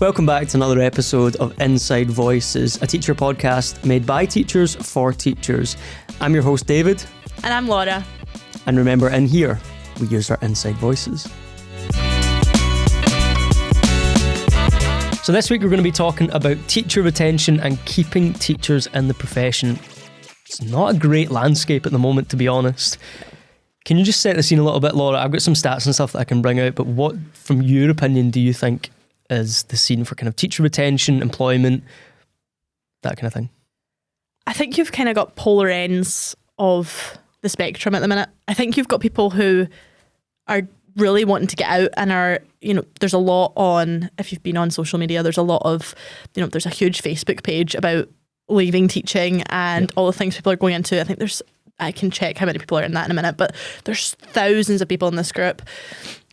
Welcome back to another episode of Inside Voices, a teacher podcast made by teachers for teachers. I'm your host, David. And I'm Laura. And remember, in here, we use our inside voices. So this week we're going to be talking about teacher retention and keeping teachers in the profession. It's not a great landscape at the moment, to be honest. Can you just set the scene a little bit, Laura? I've got some stats and stuff that I can bring out, but what, from your opinion, do you think is the scene for kind of teacher retention, employment, that kind of thing? I think you've kind of got polar ends of the spectrum at the minute. I think you've got people who are really wanting to get out and are, there's a lot on, if you've been on social media, there's a lot of, there's a huge Facebook page about leaving teaching and all the things people are going into. I think I can check how many people are in that in a minute, but there's thousands of people in this group.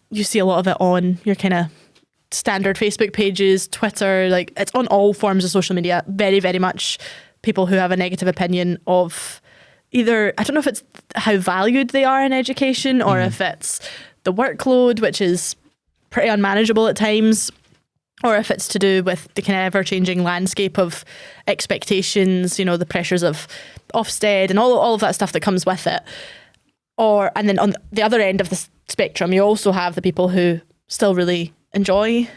You see a lot of it on your kind of standard Facebook pages, Twitter, like it's on all forms of social media. Very, very much people who have a negative opinion of either, I don't know if it's how valued they are in education or if it's the workload, which is pretty unmanageable at times, or if it's to do with the kind of ever-changing landscape of expectations, the pressures of Ofsted and all of that stuff that comes with it. And then on the other end of the spectrum, you also have the people who still really enjoy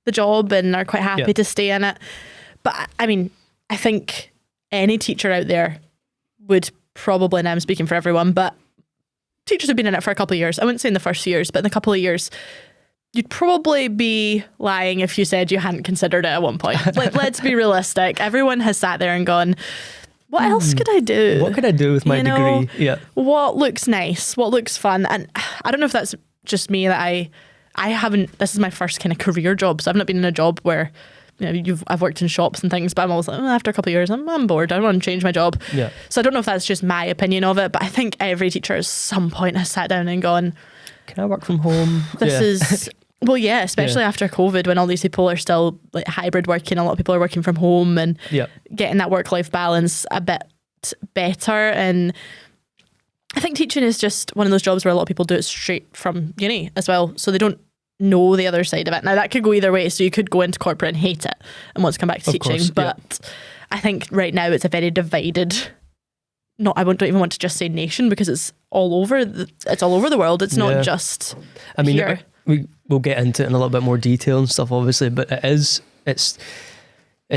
the job and are quite happy to stay in it. But I mean, I think any teacher out there would probably, and I'm speaking for everyone, but teachers have been in it for a couple of years. I wouldn't say in the first years, but in a couple of years, you'd probably be lying if you said you hadn't considered it at one point. Like, let's be realistic. Everyone has sat there and gone, what else could I do? What could I do with my degree? Yeah. What looks nice? What looks fun? And I don't know if that's just me that I haven't, this is my first kind of career job. So I've not been in a job where, I've worked in shops and things, but I'm always like, after a couple of years, I'm bored. I want to change my job. Yeah. So I don't know if that's just my opinion of it, but I think every teacher at some point has sat down and gone, can I work from home? This is, well, yeah, especially after COVID when all these people are still like hybrid working. A lot of people are working from home and getting that work-life balance a bit better. And I think teaching is just one of those jobs where a lot of people do it straight from uni as well. So they don't know the other side of it. Now that could go either way. So you could go into corporate and hate it and want to come back to teaching. Course, but I think right now it's a very divided, I don't even want to just say nation because it's all over the world. It's not just here. We'll get into it in a little bit more detail and stuff, obviously, but it's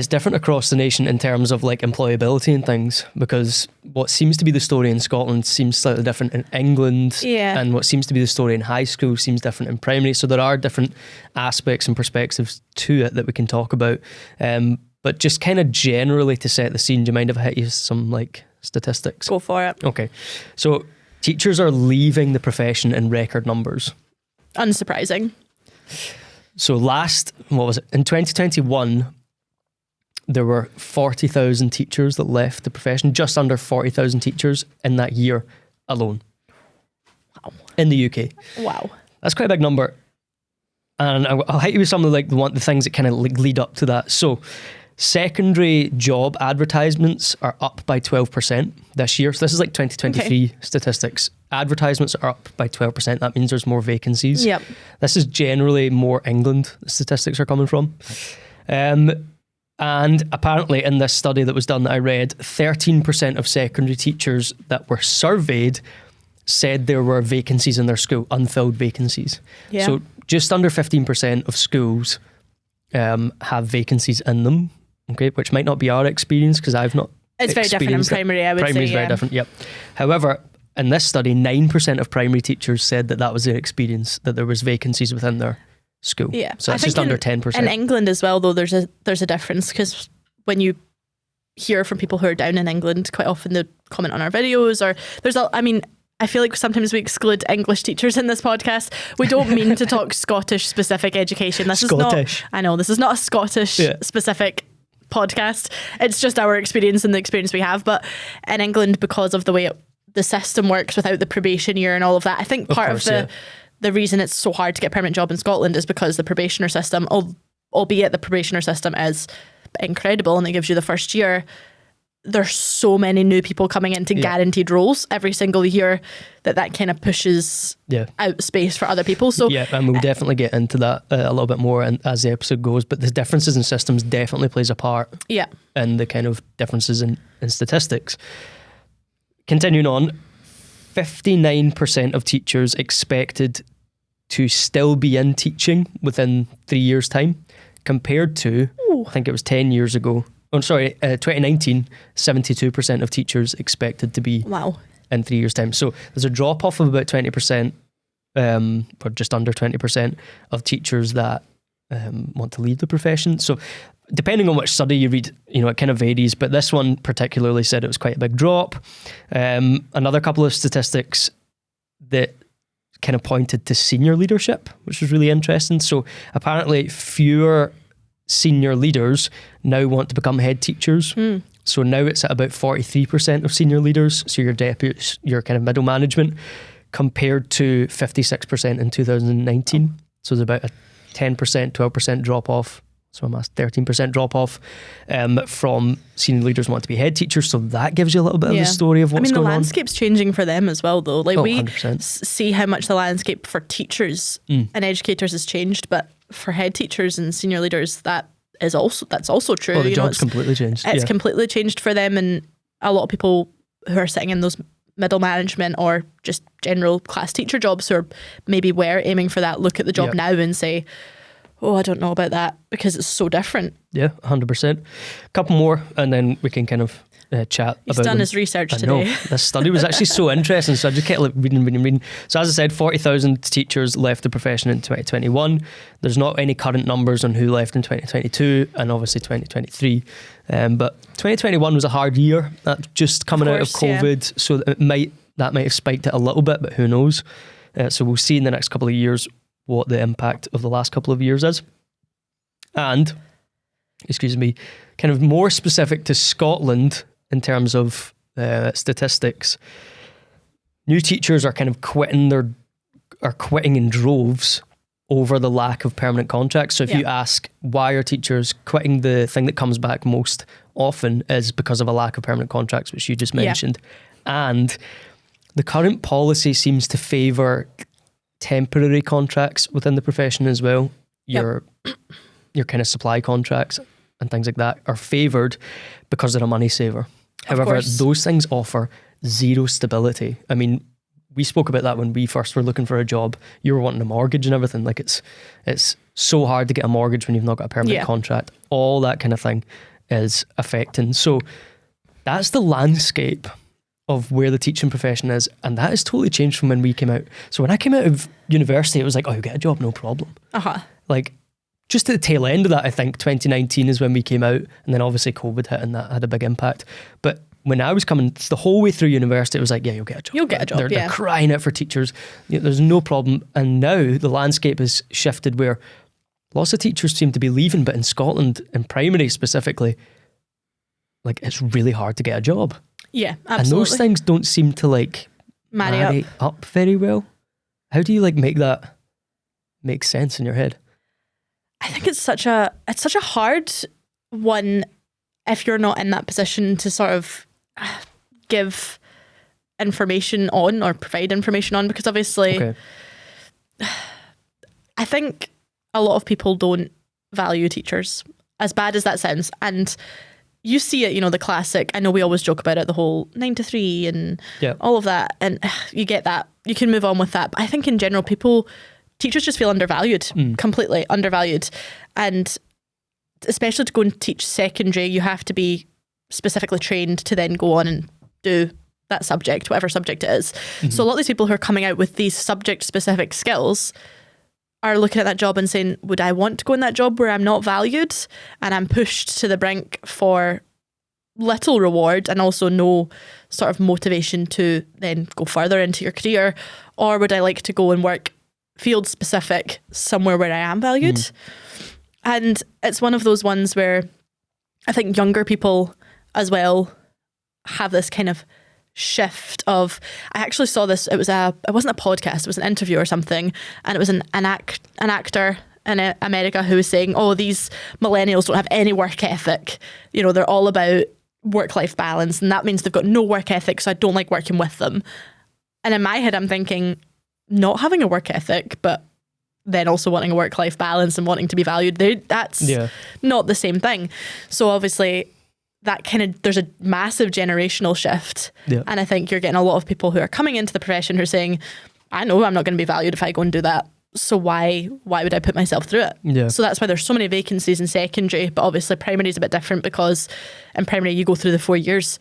different across the nation in terms of like employability and things, because what seems to be the story in Scotland seems slightly different in England, and what seems to be the story in high school seems different in primary. So there are different aspects and perspectives to it that we can talk about. But just kind of generally to set the scene, do you mind if I hit you some like statistics? Go for it. Okay. So teachers are leaving the profession in record numbers. Unsurprising. So in 2021, there were 40,000 teachers that left the profession, just under 40,000 teachers in that year alone. Wow. In the UK. Wow. That's quite a big number. And I'll hit you with some of the things that kind of lead up to that. So secondary job advertisements are up by 12% this year. So this is like 2023 statistics. Advertisements are up by 12%. That means there's more vacancies. Yep. This is generally more England, the statistics are coming from. And apparently in this study that was done that I read, 13% of secondary teachers that were surveyed said there were vacancies in their school, unfilled vacancies. Yeah. So just under 15% of schools have vacancies in them, okay, which might not be our experience because I've not It's very different in primary, I would say. Primary is very different, yep. However, in this study, 9% of primary teachers said that was their experience, that there was vacancies within their school. Yeah. So it's just under 10%. In England as well, though, there's a difference because when you hear from people who are down in England, quite often they comment on our videos or I feel like sometimes we exclude English teachers in this podcast. We don't mean to talk Scottish specific education. This is not a Scottish specific podcast. It's just our experience and the experience we have. But in England, because of the way the system works without the probation year and all of that, I think part of the reason it's so hard to get a permanent job in Scotland is because the probationer system, albeit the probationer system is incredible and it gives you the first year, there's so many new people coming into guaranteed roles every single year that kind of pushes out space for other people. So yeah, and we'll definitely get into that a little bit more as the episode goes, but the differences in systems definitely plays a part in the kind of differences in statistics. Continuing on, 59% of teachers expected to still be in teaching within 3 years' time, compared to, I think it was 10 years ago. 2019, 72% of teachers expected to be in 3 years' time. So there's a drop off of about 20%, or just under 20% of teachers that want to leave the profession. So depending on which study you read, it kind of varies, but this one particularly said it was quite a big drop. Another couple of statistics that kind of pointed to senior leadership, which was really interesting. So apparently fewer senior leaders now want to become head teachers. So now it's at about 43% of senior leaders, so your deputies, your kind of middle management, compared to 56% in 2019. So there's about a 10%, 12% drop off. So I'm asked 13% drop off from senior leaders want to be head teachers. So that gives you a little bit of the story of what's going on. The landscape's changing for them as well, though. Like, we 100%. see how much the landscape for teachers and educators has changed, but for head teachers and senior leaders, that's also true. Oh, the job's completely changed. It's completely changed for them, and a lot of people who are sitting in those middle management or just general class teacher jobs who are maybe were aiming for that, look at the job now and say, oh, I don't know about that, because it's so different. Yeah, 100%. A couple more, and then we can kind of chat He's about done them. His research today. I know. This study was actually so interesting, so I just kept reading. So as I said, 40,000 teachers left the profession in 2021. There's not any current numbers on who left in 2022 and obviously 2023. But 2021 was a hard year, just coming out of COVID, so that might have spiked it a little bit, but who knows? So we'll see in the next couple of years what the impact of the last couple of years is. And, kind of more specific to Scotland in terms of statistics, new teachers are kind of quitting in droves over the lack of permanent contracts. So if you ask why are teachers quitting, the thing that comes back most often is because of a lack of permanent contracts, which you just mentioned. And the current policy seems to favour temporary contracts within the profession as well. Your kind of supply contracts and things like that are favoured because they're a money saver. However, those things offer zero stability. I mean, we spoke about that when we first were looking for a job. You were wanting a mortgage and everything. Like, it's so hard to get a mortgage when you've not got a permanent contract. All that kind of thing is affecting. So that's the landscape of where the teaching profession is, and that has totally changed from when we came out. So when I came out of university, it was like, oh, you get a job, no problem. Like, just at the tail end of that, I think 2019 is when we came out, and then obviously COVID hit and that had a big impact. But when I was coming the whole way through university, it was like, yeah, you'll get a job. You'll get a job, They're crying out for teachers. There's no problem. And now the landscape has shifted where lots of teachers seem to be leaving, but in Scotland, in primary specifically, like, it's really hard to get a job. Yeah, absolutely. And those things don't seem to like marry up very well. How do you like make that make sense in your head? I think it's such a hard one if you're not in that position to sort of give information on or provide information on, because obviously I think a lot of people don't value teachers, as bad as that sounds. And you see it, the classic, I know we always joke about it, the whole 9 to 3 and all of that. And you get that. You can move on with that. But I think in general, teachers just feel undervalued, completely undervalued. And especially to go and teach secondary, you have to be specifically trained to then go on and do that subject, whatever subject it is. So a lot of these people who are coming out with these subject-specific skills are looking at that job and saying, would I want to go in that job where I'm not valued and I'm pushed to the brink for little reward and also no sort of motivation to then go further into your career? Or would I like to go and work field specific somewhere where I am valued? And it's one of those ones where I think younger people as well have this kind of shift of, I actually saw this, it wasn't a podcast, it was an interview or something, and it was an actor in America who was saying, oh, these millennials don't have any work ethic, they're all about work-life balance, and that means they've got no work ethic, so I don't like working with them. And in my head, I'm thinking, not having a work ethic, but then also wanting a work-life balance and wanting to be valued, that's not the same thing. So obviously, that there's a massive generational shift. Yeah. And I think you're getting a lot of people who are coming into the profession who are saying, I know I'm not going to be valued if I go and do that. So why would I put myself through it? Yeah. So that's why there's so many vacancies in secondary, but obviously primary is a bit different because in primary you go through the 4 years.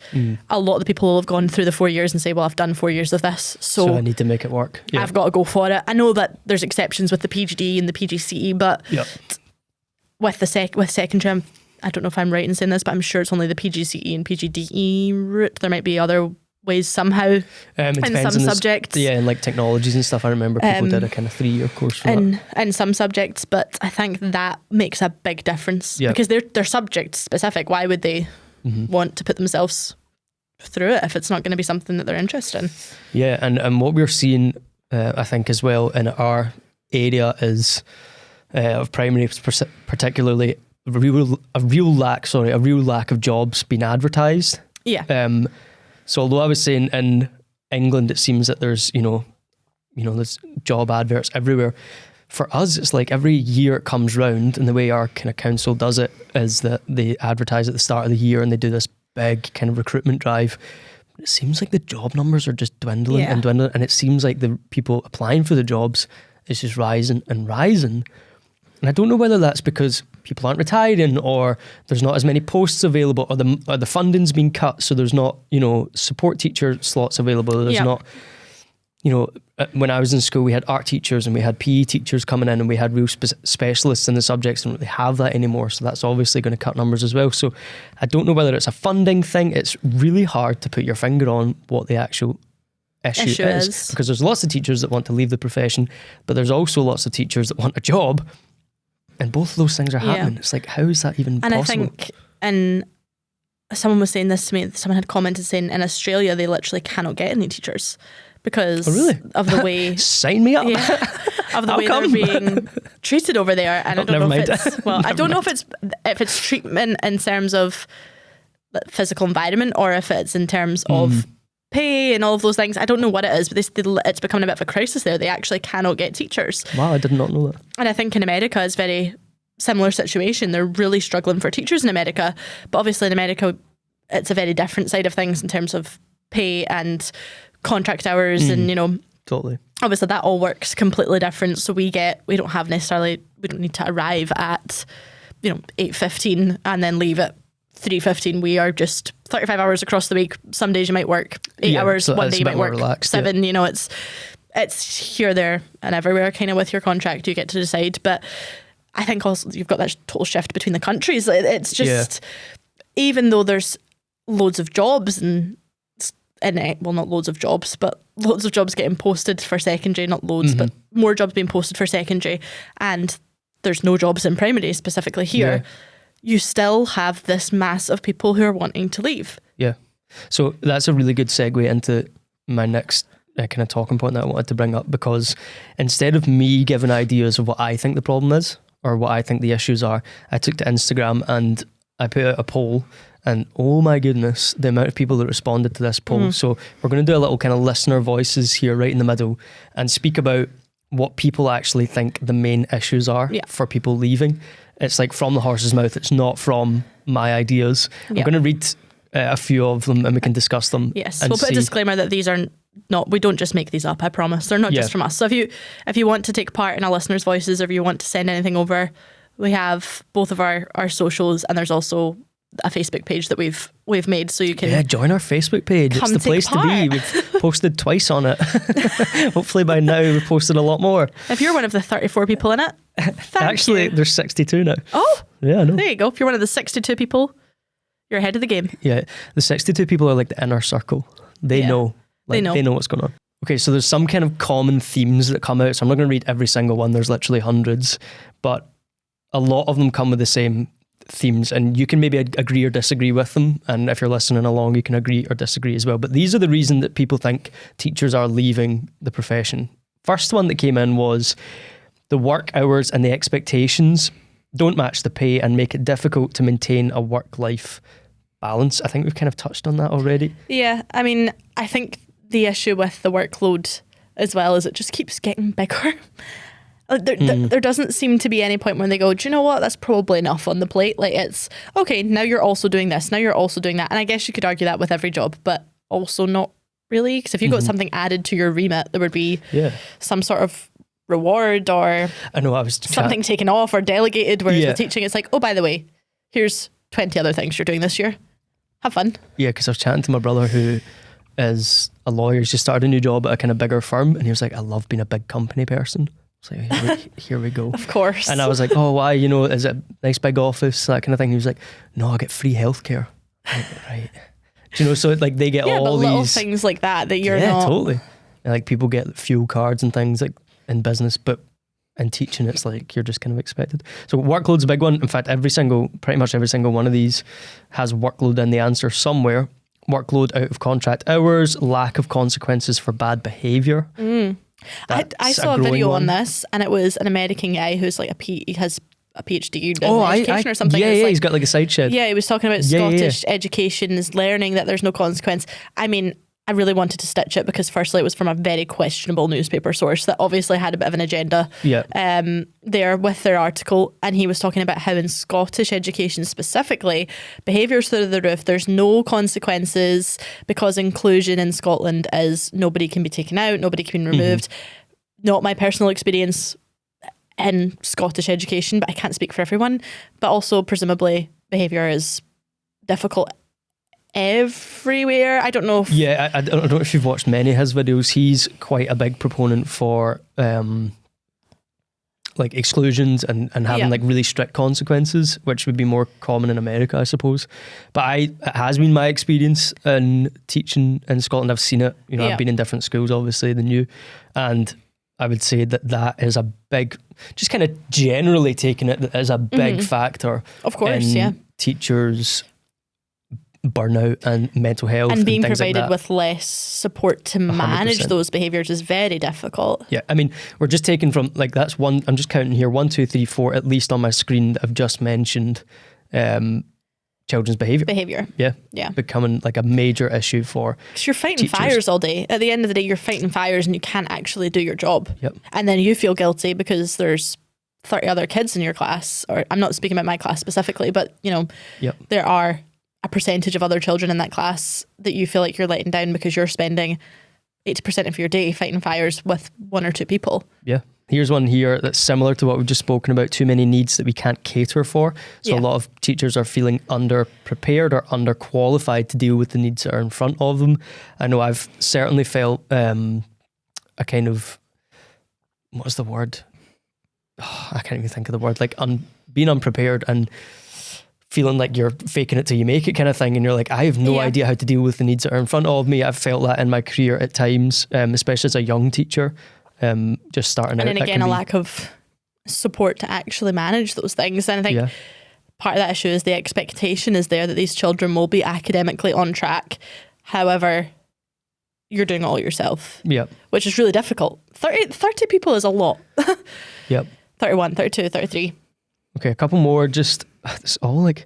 A lot of the people will have gone through the 4 years and say, well, I've done 4 years of this, so I need to make it work. Yeah. I've got to go for it. I know that there's exceptions with the PGD and the PGCE, but with secondary, I don't know if I'm right in saying this, but I'm sure it's only the PGCE and PGDE route. There might be other ways somehow in some subjects. Yeah, and like technologies and stuff. I remember people did a kind of 3-year course for that. In some subjects, but I think that makes a big difference because they're subject specific. Why would they want to put themselves through it if it's not going to be something that they're interested in? Yeah, and what we're seeing, I think as well in our area is of primary, particularly a real lack of jobs being advertised. Yeah. So although I was saying in England, it seems that there's, there's job adverts everywhere. For us, it's like every year it comes round, and the way our kind of council does it is that they advertise at the start of the year and they do this big kind of recruitment drive. It seems like the job numbers are just dwindling and dwindling, and it seems like the people applying for the jobs is just rising and rising. And I don't know whether that's because people aren't retiring, or there's not as many posts available, or the funding's been cut, so there's not, support teacher slots available. There's not, when I was in school, we had art teachers and we had PE teachers coming in, and we had real specialists in the subjects, and they have that anymore. So that's obviously going to cut numbers as well. So I don't know whether it's a funding thing. It's really hard to put your finger on what the actual issue is, because there's lots of teachers that want to leave the profession, but there's also lots of teachers that want a job. And both of those things are happening. It's like, how is that even possible? And I think, and someone was saying this to me, someone had commented saying in Australia they literally cannot get any teachers because of the way... Sign me up. Of the way they're being treated over there. And I don't know if it's... Well, I don't know if it's treatment in terms of physical environment or if it's in terms of pay and all of those things. I don't know what it is, but it's becoming a bit of a crisis there. They actually cannot get teachers. Wow, I did not know that. And I think in America it's very similar situation. They're really struggling for teachers in America, but obviously in America it's a very different side of things in terms of pay and contract hours and totally. Obviously that all works completely different. So we don't need to arrive at 8:15 and then leave at 3:15. We are just 35 hours across the week. Some days you might work 8 hours, so one day you might work relaxed, 7. It's here, there and everywhere kind of with your contract. You get to decide. But I think also you've got that total shift between the countries. It's just, even though there's loads of jobs not loads of jobs, but loads of jobs getting posted for secondary, not loads, but more jobs being posted for secondary, and there's no jobs in primary specifically here. You still have this mass of people who are wanting to leave. Yeah. So that's a really good segue into my next kind of talking point that I wanted to bring up, because instead of me giving ideas of what I think the problem is or what I think the issues are, I took to Instagram and I put out a poll, and oh my goodness, the amount of people that responded to this poll. So we're going to do a little kind of listener voices here right in the middle and speak about what people actually think the main issues are for people leaving. It's like from the horse's mouth. It's not from my ideas. I'm going to read a few of them and we can discuss them. Yes, we'll put a disclaimer that these are not, we don't just make these up, I promise. They're not just from us. So if you want to take part in our listeners' voices, or if you want to send anything over, we have both of our socials, and there's also a Facebook page that we've made, so you can join our Facebook page. It's the place to be. We've posted twice on it. Hopefully by now we've posted a lot more. If you're one of the 34 people in it, actually there's 62 now. Oh yeah, I know. There you go. If you're one of the 62 people, you're ahead of the game. Yeah, the 62 people are like the inner circle. They know. They know what's going on. Okay, so there's some kind of common themes that come out, so I'm not going to read every single one. There's literally hundreds, but a lot of them come with the same themes, and you can maybe agree or disagree with them, and if you're listening along you can agree or disagree as well. But these are the reason that people think teachers are leaving the profession. First one that came in was the work hours and the expectations don't match the pay and make it difficult to maintain a work-life balance. I think we've kind of touched on that already. Yeah, I mean, I think the issue with the workload as well is it just keeps getting bigger. There doesn't seem to be any point when they go, do you know what, that's probably enough on the plate. Like, it's okay, now you're also doing this, now you're also doing that. And I guess you could argue that with every job, but also not really, because if you got something added to your remit, there would be some sort of reward or I know I was something taken off or delegated, whereas with teaching it's like, oh, by the way, here's 20 other things you're doing this year, have fun. Yeah, because I was chatting to my brother who is a lawyer. He's just started a new job at a kind of bigger firm, and he was like, I love being a big company person. So here we go. Of course. And I was like, oh, why? You know, is it a nice big office, that kind of thing? He was like, no, I get free healthcare. Right. Do you know, so like they get all these little things like that you're not. Totally. And like people get fuel cards and things like in business, but in teaching it's like you're just kind of expected. So workload's a big one. In fact, pretty much every single one of these has workload in the answer somewhere. Workload out of contract hours, lack of consequences for bad behaviour. I saw a video on this, and it was an American guy who's like he has a PhD in education or something. Yeah, he's got like a side shed. Yeah, he was talking about Scottish education is learning that there's no consequence. I mean, I really wanted to stitch it because firstly it was from a very questionable newspaper source that obviously had a bit of an agenda there with their article, and he was talking about how in Scottish education specifically, behaviour's through the roof, there's no consequences because inclusion in Scotland is nobody can be taken out, nobody can be removed. Not my personal experience in Scottish education, but I can't speak for everyone, but also presumably behaviour is difficult everywhere. I don't know if I don't know if you've watched many of his videos. He's quite a big proponent for like exclusions and having like really strict consequences, which would be more common in America, I suppose. But it has been my experience in teaching in Scotland. I've seen it, you know, I've been in different schools obviously than you, and I would say that is a big, just kind of generally taking it, as a big factor, of course, in teachers' burnout and mental health and being things provided like with less support to manage 100%. Those behaviours is very difficult. Yeah, I mean, we're just taking from like, that's one, I'm just counting here, 1, 2, 3, 4 at least on my screen that I've just mentioned children's behaviour. Yeah. Becoming like a major issue for because you're fighting teachers. Fires all day. At the end of the day, you're fighting fires and you can't actually do your job. Yep. And then you feel guilty because there's 30 other kids in your class, or I'm not speaking about my class specifically, but you know, there are a percentage of other children in that class that you feel like you're letting down because you're spending 80% of your day fighting fires with 1 or 2 people. Yeah. Here's one here that's similar to what we've just spoken about, too many needs that we can't cater for. So a lot of teachers are feeling underprepared or underqualified to deal with the needs that are in front of them. I know I've certainly felt a kind of, what's the word? Oh, I can't even think of the word, like being unprepared and feeling like you're faking it till you make it kind of thing, and you're like, I have no idea how to deal with the needs that are in front of me. I've felt that in my career at times, especially as a young teacher, just starting out. And then again, a lack of support to actually manage those things. And I think part of that issue is the expectation is there that these children will be academically on track. However, you're doing it all yourself, which is really difficult. 30 people is a lot. 31, 32, 33. Okay, a couple more. Just it's all like,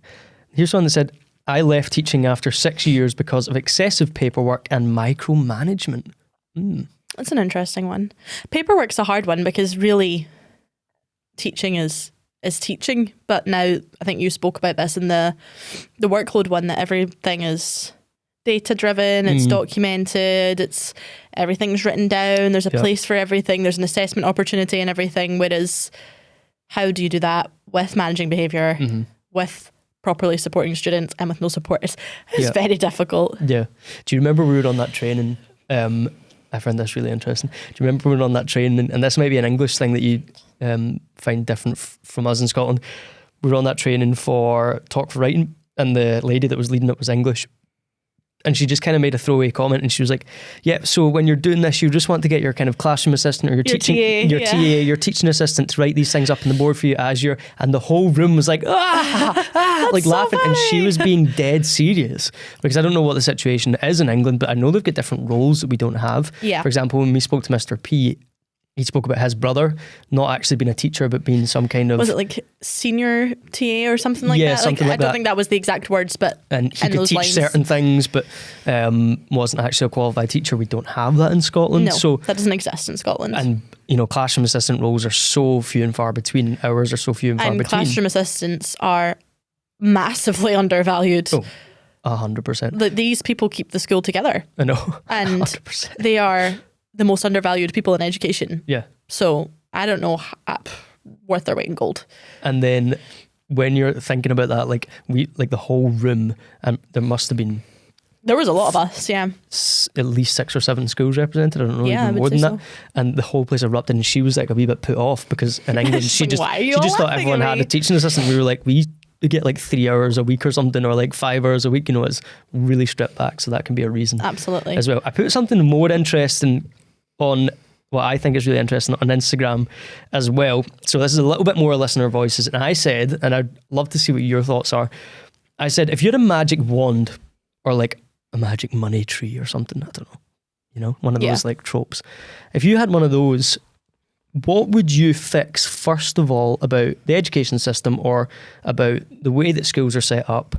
here's one that said, I left teaching after 6 years because of excessive paperwork and micromanagement. That's an interesting one. Paperwork's a hard one because really teaching is teaching, but now I think you spoke about this in the workload one, that everything is data driven, it's documented, it's everything's written down, there's a place for everything, there's an assessment opportunity and everything, whereas how do you do that with managing behaviour, with properly supporting students and with no support? It's very difficult. Yeah. Do you remember we were on that training? I found this really interesting. Do you remember we were on that training, and this might be an English thing that you find different from us in Scotland. We were on that training for Talk for Writing, and the lady that was leading it was English. And she just kind of made a throwaway comment, and she was like, so when you're doing this, you just want to get your kind of classroom assistant or your teaching TA, your teaching assistant to write these things up on the board for you as your, and the whole room was like, like laughing. So and she was being dead serious, because I don't know what the situation is in England, but I know they've got different roles that we don't have. For example, when we spoke to Mr. P, he spoke about his brother not actually being a teacher, but being some kind of... Was it like senior TA or something like Yeah, that? something like I don't that. think that was the exact words, but And he in could those teach lines. certain things, but wasn't actually a qualified teacher. We don't have that in Scotland. No, So, that doesn't exist in Scotland. and, you know, classroom assistant roles are so few and far between. Hours are so few and far And between. classroom assistants are massively undervalued. Oh, 100%. These people keep the school together, I know. and 100%. they are the most undervalued people in education. Yeah. So I don't know, worth their weight in gold. And then when you're thinking about that, like the whole room, and there must have been There was a lot of us, yeah. at least 6 or 7 schools represented. I don't know, Yeah, I even would more than say that. so. And the whole place erupted, and she was like a wee bit put off because in England She's she like, just "Why are you she all just thought laughing everyone at had me?" a teaching assistant. We were like, we get like 3 hours a week or something, or like 5 hours a week. You know, it's really stripped back, so that can be a reason Absolutely. as well. I put something more interesting on what I think is really interesting on Instagram as well. So this is a little bit more listener voices. And I said, and I'd love to see what your thoughts are. I said, if you had a magic wand or like a magic money tree or something, I don't know, you know, one of those like tropes. If you had one of those, what would you fix first of all about the education system or about the way that schools are set up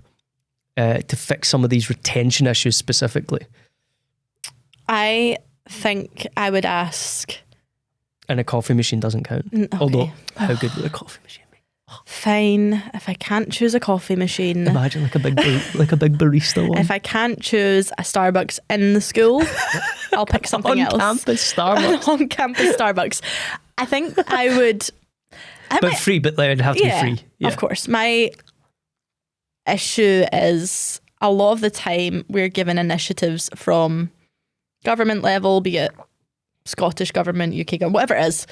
to fix some of these retention issues specifically? I think I would ask... And a coffee machine doesn't count. Okay. Although, how good would a coffee machine be? Fine, if I can't choose a coffee machine... Imagine like a big barista one. If I can't choose a Starbucks in the school, I'll pick something else. On campus Starbucks. On campus Starbucks. I think I would... But free, but they'd have to be free. Yeah. Of course. My issue is a lot of the time we're given initiatives from government level, be it Scottish government, UK government, whatever it is,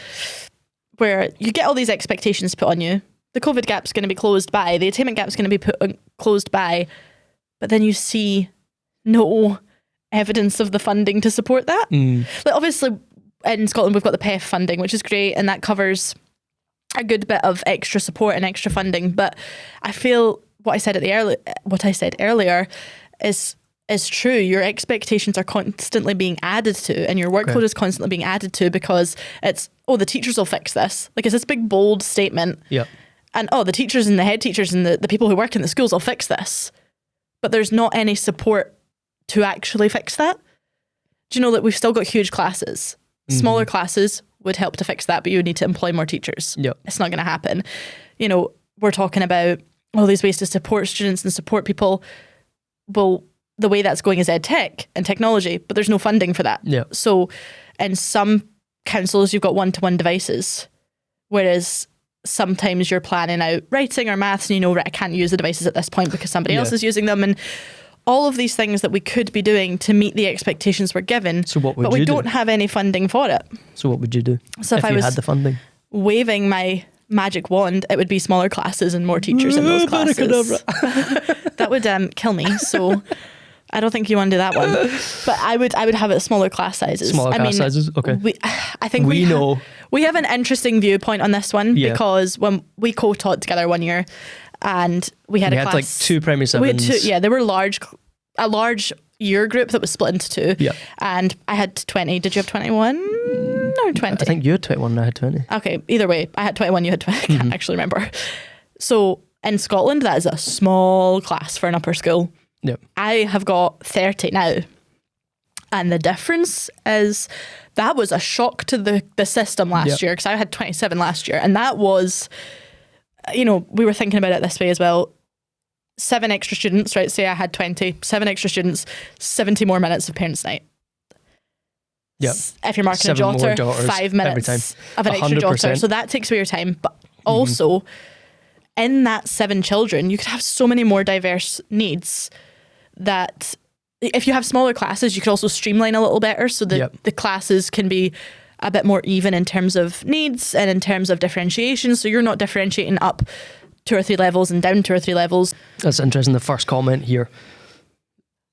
where you get all these expectations put on you. The COVID gap's going to be closed by, the attainment gap's going to be closed by, but then you see no evidence of the funding to support that. Like obviously in Scotland we've got the PEF funding, which is great, and that covers a good bit of extra support and extra funding. But I feel what I said earlier is true. Your expectations are constantly being added to, and your workload is constantly being added to because it's, the teachers will fix this. Like it's this big bold statement. Yeah. And the teachers and the head teachers and the people who work in the schools will fix this. But there's not any support to actually fix that. Do you know that we've still got huge classes? Smaller classes would help to fix that, but you would need to employ more teachers. Yep. It's not going to happen. You know, we're talking about all these ways to support students and support people. Well, the way that's going is ed tech and technology, but there's no funding for that. Yeah. So in some councils, you've got one-to-one devices, whereas sometimes you're planning out writing or maths and you know, right, I can't use the devices at this point because somebody else is using them. And all of these things that we could be doing to meet the expectations we're given, So what would but we you do? don't have any funding for it. So what would you do So if I you was had the funding? waving my magic wand, it would be smaller classes and more teachers in those classes. That would kill me. So I don't think you want to do that one. But I would have it smaller class sizes. Smaller class sizes? Okay. I think We know. we have an interesting viewpoint on this one Yeah. because when we co-taught together one year and we had We a had class. like 2 primary We had sevens. they were a large year group that was split into 2. Yeah. And I had 20. Did you have 21 or 20? I think you had 21 and I had 20. Okay, either way, I had 21, you had 20. I can't actually remember. So in Scotland, that is a small class for an upper school. Yep. I have got 30 now. And the difference is that was a shock to the system last year because I had 27 last year. And that was, we were thinking about it this way as well. 7 extra students, right? Say I had 20, 7 extra students, 70 more minutes of parents' night. Yep. If you're marking 7 a more jotter, jotters 5 every time. minutes of an extra 100%. jotter. So that takes away your time. But also, in that 7 children, you could have so many more diverse needs that if you have smaller classes, you could also streamline a little better so that the classes can be a bit more even in terms of needs and in terms of differentiation. So you're not differentiating up 2 or 3 levels and down 2 or 3 levels. That's interesting. The first comment here.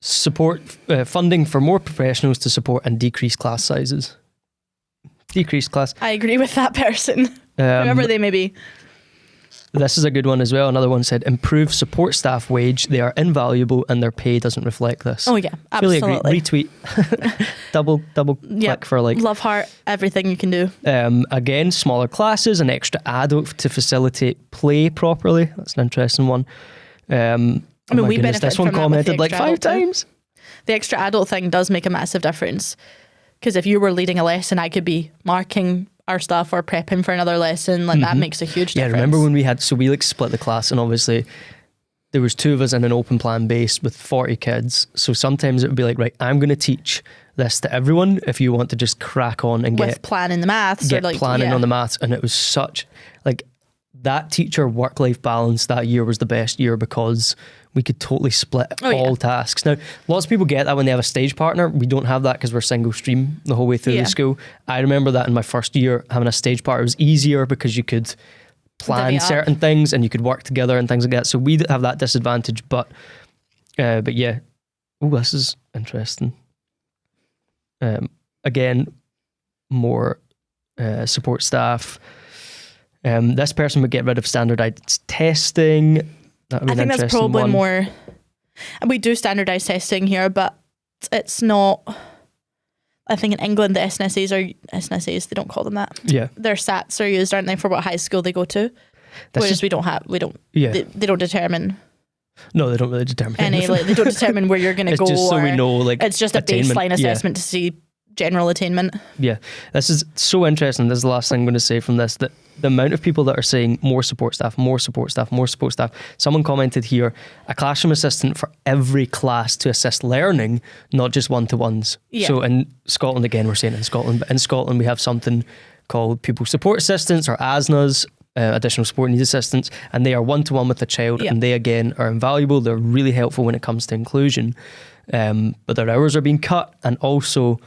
Support funding for more professionals to support and decrease class sizes. Decrease class. I agree with that person, whoever they may be. This is a good one as well. Another one said, improve support staff wage. They are invaluable and their pay doesn't reflect this. Oh yeah, Really absolutely. agree. Retweet. double click for like. Love heart, everything you can do. Again, smaller classes, an extra adult to facilitate play properly. That's an interesting one. I mean, we benefit this one from that with the commented like extra 5 adult too. times. The extra adult thing does make a massive difference, because if you were leading a lesson, I could be marking our stuff or prepping for another lesson. Like that makes a huge difference. Yeah, remember when we had, so we like split the class, and obviously there was 2 of us in an open plan base with 40 kids. So sometimes it would be like, right, I'm going to teach this to everyone if you want to just crack on and with planning the maths, get or like planning on the maths. And it was such like that teacher work-life balance that year was the best year, because we could totally split all tasks. Now, lots of people get that when they have a stage partner. We don't have that because we're single stream the whole way through the school. I remember that in my first year, having a stage partner was easier because you could plan certain things and you could work together and things like that. So we have that disadvantage, but yeah. Oh, this is interesting. Again, more support staff. This person would get rid of standardized testing. That would be I think that's probably one. more. And we do standardized testing here, but it's not. I think in England the SNSAs, they don't call them that. Yeah, their SATs are used, aren't they, for what high school they go to? That's Whereas just, we don't. Yeah. They don't determine. No, they don't really determine any. anything. Like, they don't determine where you're going to go. Just so we know, like, it's just a baseline assessment to see general attainment. Yeah, this is so interesting. This is the last thing I'm going to say from this, that the amount of people that are saying more support staff, more support staff, more support staff. Someone commented here, a classroom assistant for every class to assist learning, not just one-to-ones. Yeah. So in Scotland, again, we're saying in Scotland, but in Scotland we have something called pupil support assistants, or ASNAs, additional support needs assistants, and they are one-to-one with the child, and they again are invaluable. They're really helpful when it comes to inclusion, but their hours are being cut, and also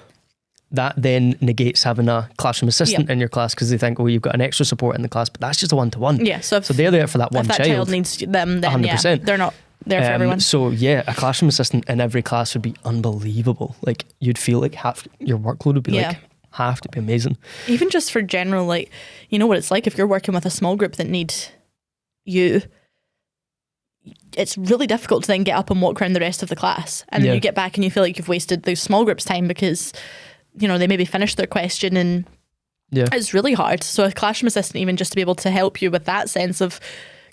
that then negates having a classroom assistant in your class, because they think, oh, you've got an extra support in the class, but that's just a one-to-one. Yeah, so they're there for that one child. If that child needs them, then 100%. They're not there for everyone. So yeah, a classroom assistant in every class would be unbelievable. Like, you'd feel like half your workload would be like half to be amazing. Even just for general, like, you know what it's like if you're working with a small group that need you. It's really difficult to then get up and walk around the rest of the class, and then you get back and you feel like you've wasted the small group's time because, you know, they maybe finished their question, and it's really hard. So a classroom assistant, even just to be able to help you with that sense of,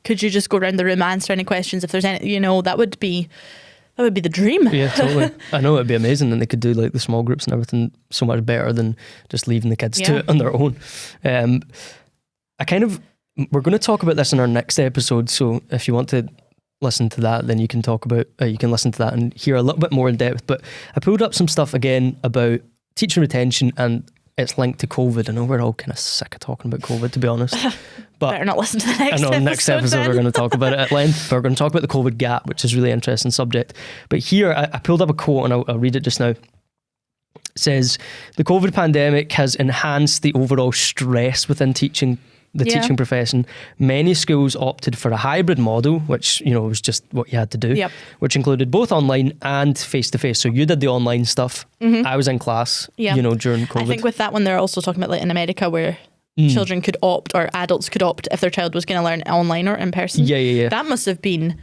could you just go around the room, answer any questions if there's any, you know, that would be the dream. Yeah, totally. I know, it'd be amazing, and they could do like the small groups and everything so much better than just leaving the kids to it on their own. We're going to talk about this in our next episode, so if you want to listen to that, then you can listen to that and hear a little bit more in depth. But I pulled up some stuff again about teacher retention, and it's linked to COVID. I know we're all kind of sick of talking about COVID, to be honest. But better not listen to the next episode. Next episode we're going to talk about it at length. We're going to talk about the COVID gap, which is a really interesting subject. But here I pulled up a quote, and I'll read it just now. It says, the COVID pandemic has enhanced the overall stress within teaching profession. Many schools opted for a hybrid model, which, you know, was just what you had to do, which included both online and face-to-face. So you did the online stuff. I was in class, you know, during COVID. I think with that one, they're also talking about like in America where children could opt, or adults could opt, if their child was going to learn online or in person. Yeah. That must have been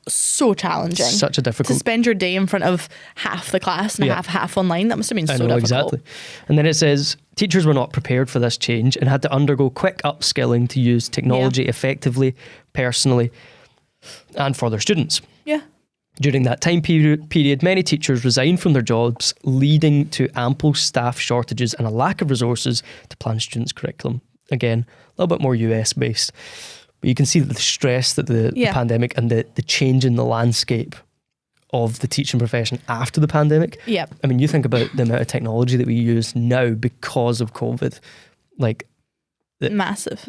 so challenging. Such a difficult... To spend your day in front of half the class and half online, that must have been so difficult. Exactly. And then it says, teachers were not prepared for this change and had to undergo quick upskilling to use technology effectively, personally, and for their students. Yeah. During that time period, many teachers resigned from their jobs, leading to ample staff shortages and a lack of resources to plan students' curriculum. Again, a little bit more US based. But you can see that the stress that the pandemic and the change in the landscape of the teaching profession after the pandemic. Yeah. I mean, you think about the amount of technology that we use now because of COVID. Like, massive.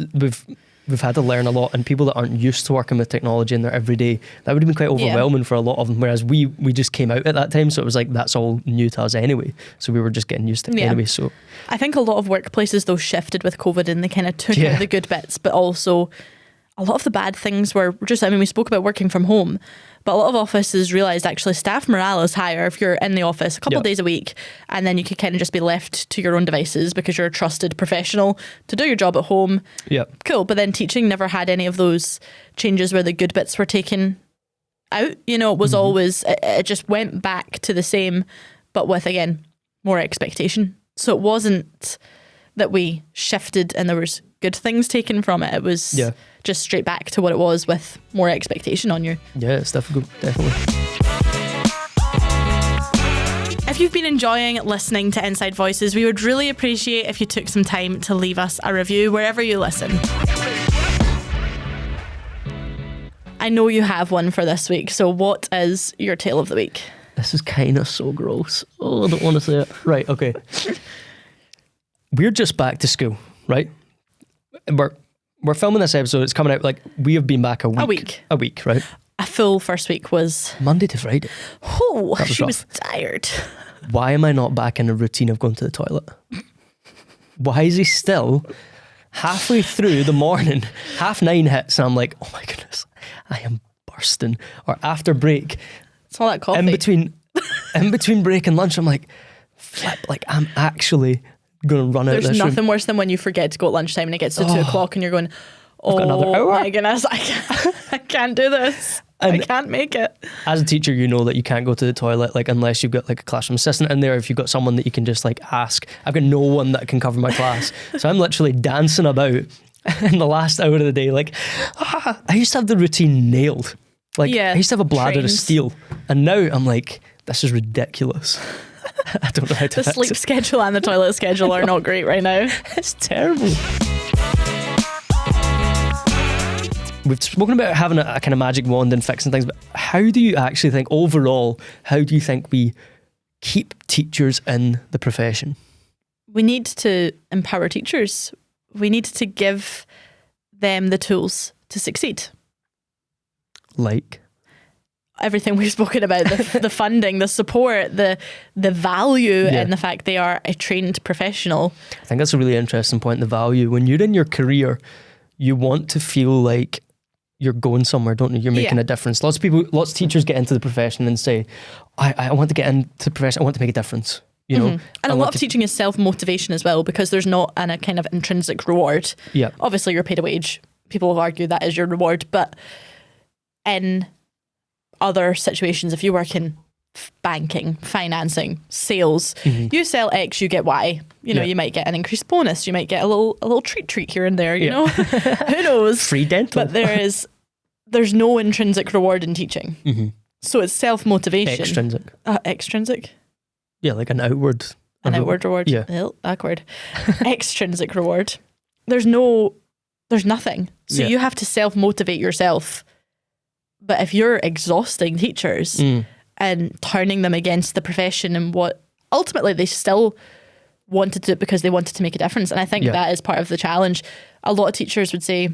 We've had to learn a lot, and people that aren't used to working with technology in their everyday, that would have been quite overwhelming for a lot of them. Whereas we just came out at that time, so it was like, that's all new to us anyway. So we were just getting used to it anyway. So I think a lot of workplaces though shifted with COVID, and they kind of took out the good bits, but also a lot of the bad things were just, I mean, we spoke about working from home, but a lot of offices realised actually staff morale is higher if you're in the office a couple of days a week, and then you could kind of just be left to your own devices because you're a trusted professional to do your job at home. Yeah. Cool. But then teaching never had any of those changes where the good bits were taken out. You know, it was always, it just went back to the same, but with, again, more expectation. So it wasn't that we shifted and there was good things taken from it. It was just straight back to what it was with more expectation on you. Yeah, it's difficult, definitely. If you've been enjoying listening to Inside Voices, we would really appreciate if you took some time to leave us a review wherever you listen. I know you have one for this week, so what is your tale of the week? This is kind of so gross. Oh, I don't want to say it. Right, okay. We're just back to school, right? We're filming this episode. It's coming out, like, we have been back a week, right? A full first week was Monday to Friday. Oh, she was tired. Why am I not back in a routine of going to the toilet? Why is he still halfway through the morning, 9:30 hits, and I'm like, oh my goodness, I am bursting. Or after break, it's all that coffee. In between break and lunch, I'm like, flip, like I'm actually going to run out of this room. There's nothing worse than when you forget to go at lunchtime and it gets to 2 o'clock and you're going, I've got another hour. My goodness, I can't do this. And I can't make it. As a teacher, you know that you can't go to the toilet, like, unless you've got like a classroom assistant in there. If you've got someone that you can just like ask. I've got no one that can cover my class. So I'm literally dancing about in the last hour of the day. Like, I used to have the routine nailed. Like, I used to have a bladder of steel. And now I'm like, this is ridiculous. I don't know how to The sleep schedule and the toilet schedule are not great right now. It's terrible. We've spoken about having a kind of magic wand and fixing things, but how do you actually think overall, how do you think we keep teachers in the profession? We need to empower teachers. We need to give them the tools to succeed. Like? Everything we've spoken about, the funding, the support, the value in the fact they are a trained professional. I think that's a really interesting point, the value. When you're in your career, you want to feel like you're going somewhere, don't you? You're making a difference. Lots of teachers get into the profession and say, I want to get into the profession, I want to make a difference. You know? And a lot of teaching is self-motivation as well, because there's not a kind of intrinsic reward. Yeah. Obviously you're paid a wage. People have argued that is your reward, but in other situations, if you work in banking, financing, sales, you sell X, you get Y. You know, you might get an increased bonus, you might get a little treat here and there, you know. Who knows? Free dental. But there's no intrinsic reward in teaching. So it's self-motivation. Extrinsic. Extrinsic? Yeah, like an outward. An outward reward. Yeah. Awkward. Extrinsic reward. There's nothing. So you have to self-motivate yourself. But if you're exhausting teachers and turning them against the profession and what ultimately they still wanted to do it because they wanted to make a difference. And I think that is part of the challenge. A lot of teachers would say,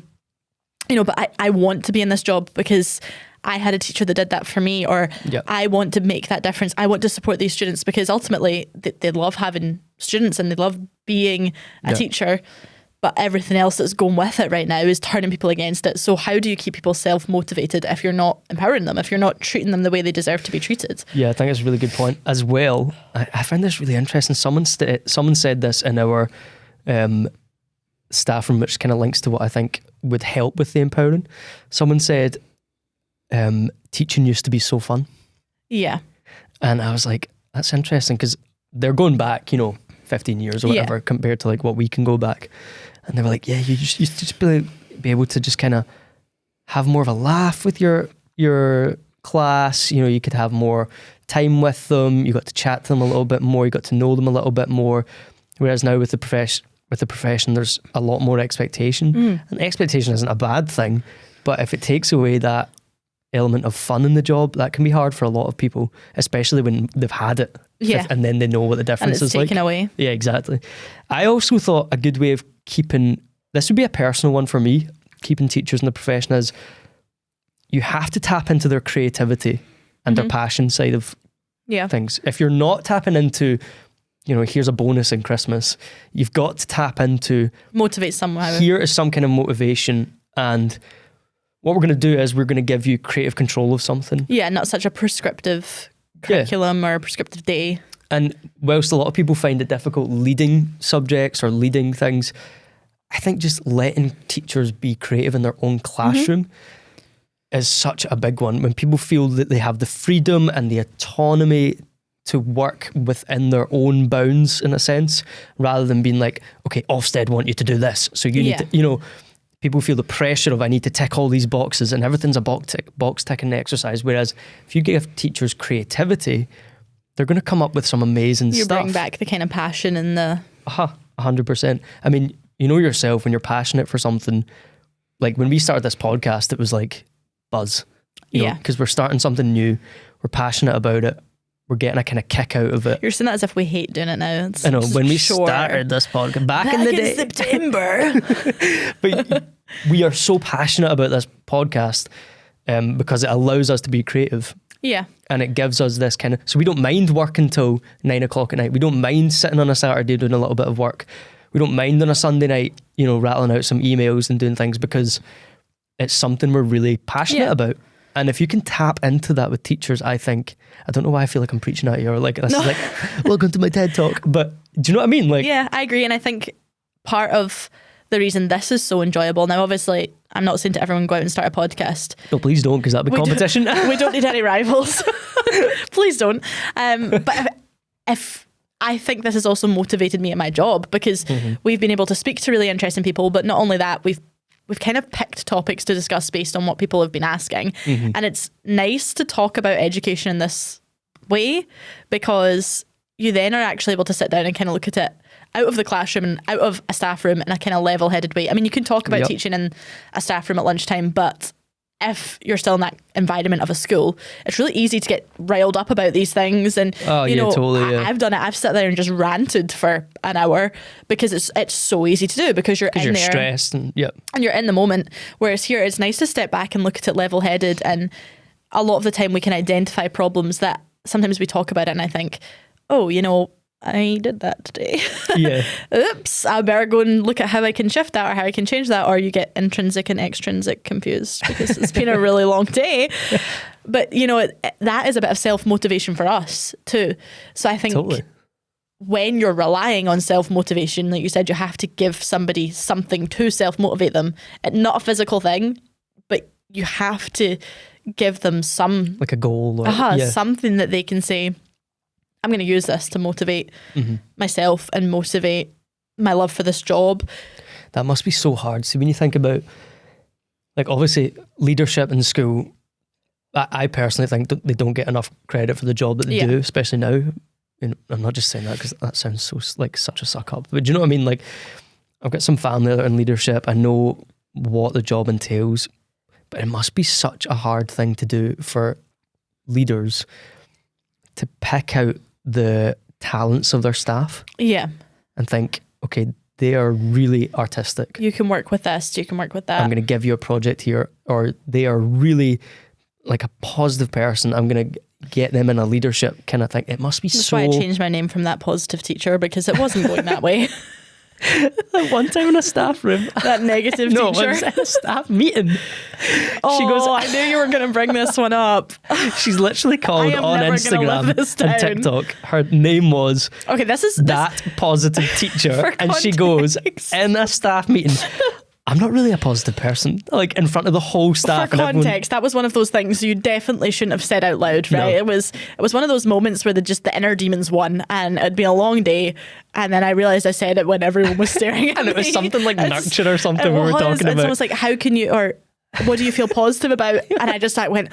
you know, but I want to be in this job because I had a teacher that did that for me, or I want to make that difference. I want to support these students because ultimately they love having students and they love being a teacher. But everything else that's going with it right now is turning people against it. So how do you keep people self-motivated if you're not empowering them, if you're not treating them the way they deserve to be treated? Yeah, I think that's a really good point. As well, I find this really interesting. Someone said this in our staff room, which kind of links to what I think would help with the empowering. Someone said, teaching used to be so fun. Yeah. And I was like, that's interesting, because they're going back, 15 years or whatever, compared to like what we can go back. And they were like, you used to just be able to just kind of have more of a laugh with your class. You could have more time with them. You got to chat to them a little bit more. You got to know them a little bit more. Whereas now with the profession, there's a lot more expectation. And expectation isn't a bad thing, but if it takes away that element of fun in the job, that can be hard for a lot of people, especially when they've had it. And then they know what the difference is like. And it's taken away. Yeah, exactly. I also thought a good way of keeping, this would be a personal one for me, keeping teachers in the profession, is you have to tap into their creativity and their passion side of things. If you're not tapping into, here's a bonus in Christmas, you've got to tap into... Motivate somehow. Here is some kind of motivation, and what we're going to do is we're going to give you creative control of something. Yeah, not such a prescriptive curriculum or a prescriptive day. And whilst a lot of people find it difficult leading subjects or leading things, I think just letting teachers be creative in their own classroom is such a big one. When people feel that they have the freedom and the autonomy to work within their own bounds, in a sense, rather than being like, okay, Ofsted want you to do this, so you need to, you know, people feel the pressure of I need to tick all these boxes, and everything's a box ticking exercise. Whereas if you give teachers creativity, they're going to come up with some amazing stuff. You bring back the kind of passion and the... 100%. I mean, you know yourself, when you're passionate for something, like when we started this podcast, it was like buzz, you know, because we're starting something new, we're passionate about it, we're getting a kind of kick out of it. You're saying that as if we hate doing it now. I know, when we started this podcast back in the day, September. but we are so passionate about this podcast because it allows us to be creative. Yeah. And it gives us this kind of, so we don't mind working till 9 o'clock at night. We don't mind sitting on a Saturday doing a little bit of work. We don't mind on a Sunday night, you know, rattling out some emails and doing things, because it's something we're really passionate about. And if you can tap into that with teachers, I think, I don't know why I feel like I'm preaching at you, or like this is like, welcome to my TED Talk. But do you know what I mean? Like, yeah, I agree. And I think part of the reason this is so enjoyable, now obviously I'm not saying to everyone go out and start a podcast. No, please don't, because that'd be competition. We don't need any rivals. Please don't. But if I think this has also motivated me in my job, because we've been able to speak to really interesting people, but not only that, we've kind of picked topics to discuss based on what people have been asking. And it's nice to talk about education in this way, because you then are actually able to sit down and kind of look at it out of the classroom and out of a staff room in a kind of level-headed way. I mean, you can talk about teaching in a staff room at lunchtime, but if you're still in that environment of a school, it's really easy to get riled up about these things. And you know, totally, I've done it. I've sat there and just ranted for an hour because it's so easy to do, because you're in there, stressed and you're in the moment. Whereas here, it's nice to step back and look at it level-headed. And a lot of the time, we can identify problems that sometimes we talk about it, and I think, oh, you know, I did that today. Oops, I better go and look at how I can shift that or how I can change that. Or you get intrinsic and extrinsic confused because it's been a really long day. But, you know, that is a bit of self-motivation for us too. So I think when you're relying on self-motivation, like you said, you have to give somebody something to self-motivate them. Not a physical thing, but you have to give them some... like a goal. Or, something that they can say, I'm going to use this to motivate myself and motivate my love for this job. That must be so hard. See, when you think about, like, obviously leadership in school, I personally think they don't get enough credit for the job that they do, especially now. You know, I'm not just saying that because that sounds so like such a suck up, but do you know what I mean? Like, I've got some family that are in leadership. I know what the job entails, but it must be such a hard thing to do for leaders to pick out the talents of their staff. And think, okay, they are really artistic. You can work with this, you can work with that. I'm going to give you a project here. Or they are really like a positive person. I'm going to get them in a leadership kind of thing. It must be That's why I changed my name from that positive teacher, because it wasn't going that way. Like one time in a staff room, that negative teacher. No, in a staff meeting. She goes, I knew you were going to bring this one up. She's literally called on Instagram and TikTok. Her name was that positive teacher, and she goes in a staff meeting, I'm not really a positive person, like in front of the whole staff. For context, that was one of those things you definitely shouldn't have said out loud, right? No. It was one of those moments where the inner demons won, and it'd been a long day, and then I realised I said it when everyone was staring at me. And it was something like nurture or something we were talking about. It's almost like, how can you, or what do you feel positive about? And I just went,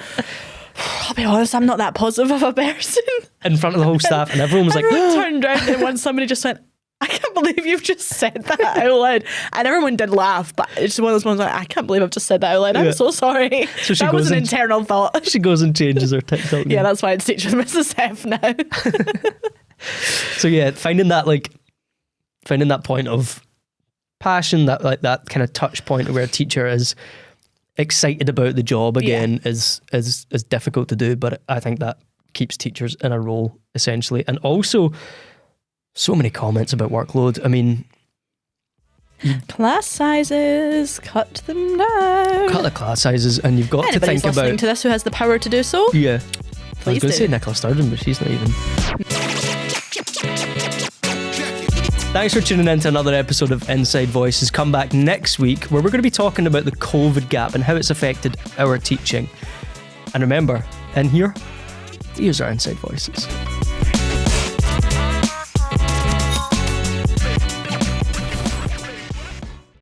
I'll be honest, I'm not that positive of a person. In front of the whole staff, and everyone was everyone turned around, and once somebody just went, I can't believe you've just said that out loud. And everyone did laugh, but it's one of those ones like, I can't believe I've just said that out loud. I'm so sorry. So that was an internal thought. She goes and changes her TikTok name. Yeah, that's why it's Teacher with Mrs. F now. So yeah, finding that point of passion, that kind of touch point where a teacher is excited about the job again is difficult to do, but I think that keeps teachers in a role essentially. And also, so many comments about workload. I mean, Class sizes, cut them down. Cut the class sizes, and you've got to Anybody's think listening about. to this who has the power to do so, Yeah, I was please going to say do. Nicola Sturgeon, but she's not even. Thanks for tuning in to another episode of Inside Voices. Come back next week where we're going to be talking about the COVID gap and how it's affected our teaching. And remember, in here, these are Inside Voices.